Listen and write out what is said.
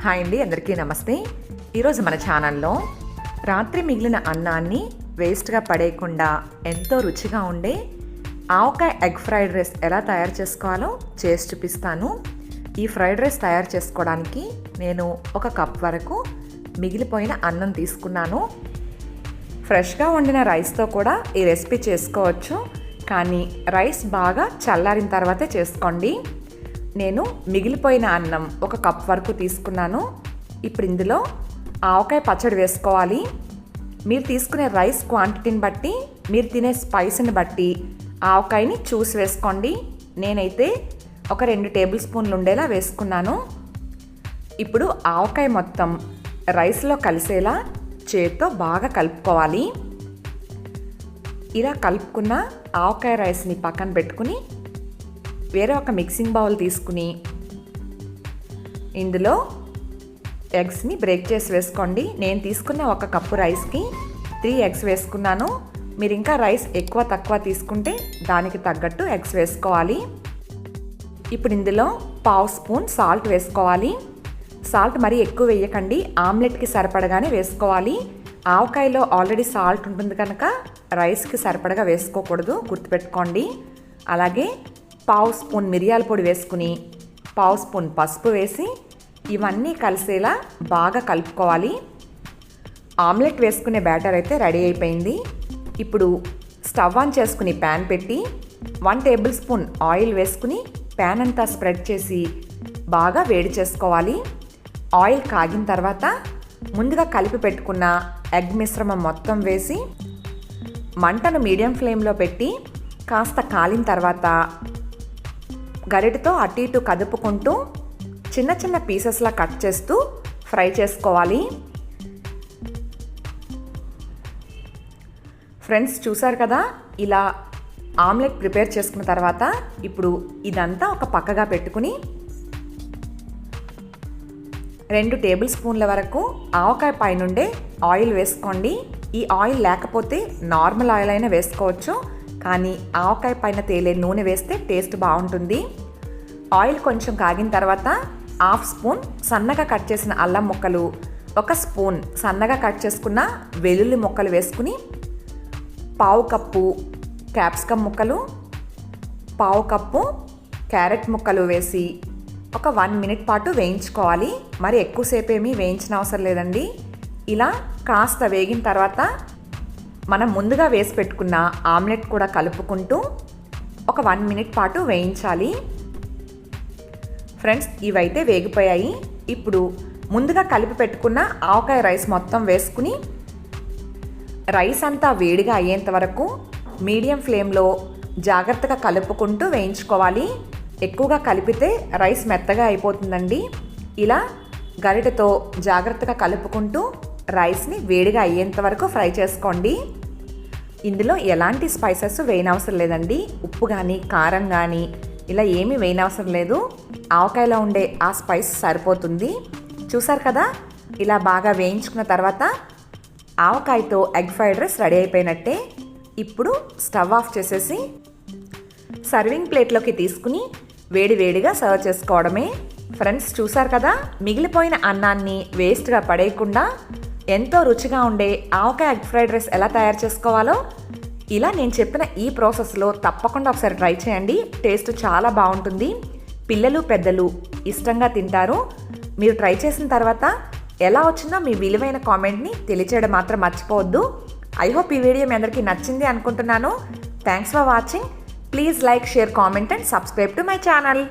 Hi అండి, అందరికీ నమస్తే. ఈరోజు మన ఛానల్లో రాత్రి మిగిలిన అన్నాన్ని వేస్ట్గా పడేయకుండా ఎంతో రుచిగా ఉండే ఆవకాయ ఎగ్ ఫ్రైడ్ రైస్ ఎలా తయారు చేసుకోవాలో చేసి చూపిస్తాను. ఈ ఫ్రైడ్ రైస్ తయారు చేసుకోవడానికి నేను 1 కప్ వరకు మిగిలిపోయిన అన్నం తీసుకున్నాను. ఫ్రెష్గా వండిన రైస్తో కూడా ఈ రెసిపీ చేసుకోవచ్చు, కానీ రైస్ బాగా చల్లారిన తర్వాతే చేసుకోండి. నేను మిగిలిపోయిన అన్నం 1 కప్ వరకు తీసుకున్నాను. ఇప్పుడు ఇందులో ఆవకాయ పచ్చడి వేసుకోవాలి. మీరు తీసుకునే రైస్ క్వాంటిటీని బట్టి, మీరు తినే స్పైస్ని బట్టి ఆవకాయని చూసి వేసుకోండి. నేనైతే ఒక 2 టేబుల్ స్పూన్లు ఉండేలా వేసుకున్నాను. ఇప్పుడు ఆవకాయ మొత్తం రైస్లో కలిసేలా చేతితో బాగా కలుపుకోవాలి. ఇలా కలుపుకున్న ఆవకాయ రైస్ని పక్కన పెట్టుకుని వేరే ఒక మిక్సింగ్ బౌల్ తీసుకుని ఇందులో ఎగ్స్ని బ్రేక్ చేసి వేసుకోండి. నేను తీసుకున్న 1 కప్పు రైస్కి 3 ఎగ్స్ వేసుకున్నాను. మీరు ఇంకా రైస్ ఎక్కువ తక్కువ తీసుకుంటే దానికి తగ్గట్టు ఎగ్స్ వేసుకోవాలి. ఇప్పుడు ఇందులో 1/2 స్పూన్ సాల్ట్ వేసుకోవాలి. సాల్ట్ మరీ ఎక్కువ వేయకండి, ఆమ్లెట్కి సరిపడగానే వేసుకోవాలి. ఆవకాయలో ఆల్రెడీ సాల్ట్ ఉంటుంది కనుక రైస్కి సరిపడగా వేసుకోకూడదు, గుర్తుపెట్టుకోండి. అలాగే 1/2 స్పూన్ మిరియాల పొడి వేసుకుని 1/2 స్పూన్ పసుపు వేసి ఇవన్నీ కలిసేలా బాగా కలుపుకోవాలి. ఆమ్లెట్ వేసుకునే బ్యాటర్ అయితే రెడీ అయిపోయింది. ఇప్పుడు స్టవ్ ఆన్ చేసుకుని ప్యాన్ పెట్టి 1 టేబుల్ స్పూన్ ఆయిల్ వేసుకుని ప్యాన్ అంతా స్ప్రెడ్ చేసి బాగా వేడి చేసుకోవాలి. ఆయిల్ కాగిన తర్వాత ముందుగా కలిపి పెట్టుకున్న ఎగ్ మిశ్రమం మొత్తం వేసి మంటను మీడియం ఫ్లేమ్లో పెట్టి కాస్త కాలిన తర్వాత గరిటెతో అటు ఇటు కదుపుకుంటూ చిన్న చిన్న పీసెస్లా కట్ చేస్తూ ఫ్రై చేసుకోవాలి. ఫ్రెండ్స్, చూసారు కదా, ఇలా ఆమ్లెట్ ప్రిపేర్ చేసుకున్న తర్వాత ఇప్పుడు ఇదంతా ఒక పక్కగా పెట్టుకుని 2 టేబుల్ స్పూన్ల వరకు ఆవకాయ పైనుండే ఆయిల్ వేసుకోండి. ఈ ఆయిల్ లేకపోతే నార్మల్ ఆయిల్ అయినా వేసుకోవచ్చు, కానీ ఆవకాయ పైన తేలే నూనె వేస్తే టేస్ట్ బాగుంటుంది. ఆయిల్ కొంచెం కాగిన తర్వాత 1/2 స్పూన్ సన్నగా కట్ చేసిన అల్లం ముక్కలు, 1 స్పూన్ సన్నగా కట్ చేసుకున్న వెల్లుల్లి ముక్కలు వేసుకుని 1/2 కప్పు క్యాప్సికమ్ ముక్కలు, 1/2 కప్పు క్యారెట్ ముక్కలు వేసి ఒక 1 మినిట్ పాటు వేయించుకోవాలి. మరి ఎక్కువసేపు ఏమీ వేయించిన అవసరం లేదండి. ఇలా కాస్త వేగిన తర్వాత మనం ముందుగా వేసి పెట్టుకున్న ఆమ్లెట్ కూడా కలుపుకుంటూ ఒక 1 మినిట్ పాటు వేయించాలి. ఫ్రెండ్స్, ఇవైతే వేగిపోయాయి. ఇప్పుడు ముందుగా కలిపి పెట్టుకున్న ఆవకాయ రైస్ మొత్తం వేసుకుని రైస్ అంతా వేడిగా అయ్యేంత వరకు మీడియం ఫ్లేమ్లో జాగ్రత్తగా కలుపుకుంటూ వేయించుకోవాలి. ఎక్కువగా కలిపితే రైస్ మెత్తగా అయిపోతుందండి. ఇలా గరిటెతో జాగ్రత్తగా కలుపుకుంటూ రైస్ని వేడిగా అయ్యేంత వరకు ఫ్రై చేసుకోండి. ఇందులో ఎలాంటి స్పైసెస్ వేయనవసరం లేదండి. ఉప్పు కానీ కారం కానీ ఇలా ఏమీ వేయనవసరం లేదు. ఆవకాయలో ఉండే ఆ స్పైస్ సరిపోతుంది. చూసారు కదా, ఇలా బాగా వేయించుకున్న తర్వాత ఆవకాయతో ఎగ్ ఫ్రైడ్ రైస్ రెడీ అయిపోయినట్టే. ఇప్పుడు స్టవ్ ఆఫ్ చేసేసి సర్వింగ్ ప్లేట్లోకి తీసుకుని వేడివేడిగా సర్వ్ చేసుకోవడమే. ఫ్రెండ్స్, చూసారు కదా, మిగిలిపోయిన అన్నాన్ని వేస్ట్గా పడేయకుండా ఎంతో రుచిగా ఉండే ఆవకాయ ఎగ్ ఫ్రైడ్ రైస్ ఎలా తయారు చేసుకోవాలో ఇలా నేను చెప్పిన ఈ ప్రాసెస్లో తప్పకుండా ఒకసారి ట్రై చేయండి. టేస్ట్ చాలా బాగుంటుంది. పిల్లలు పెద్దలు ఇష్టంగా తింటారు. మీరు ట్రై చేసిన తర్వాత ఎలా వచ్చిందో మీ విలువైన కామెంట్ని తెలియచేయడం మాత్రం మర్చిపోవద్దు. ఐ హోప్ ఈ వీడియో మీ అందరికీ నచ్చింది అనుకుంటున్నాను. Thanks for watching. Please like, share, comment and subscribe to my channel.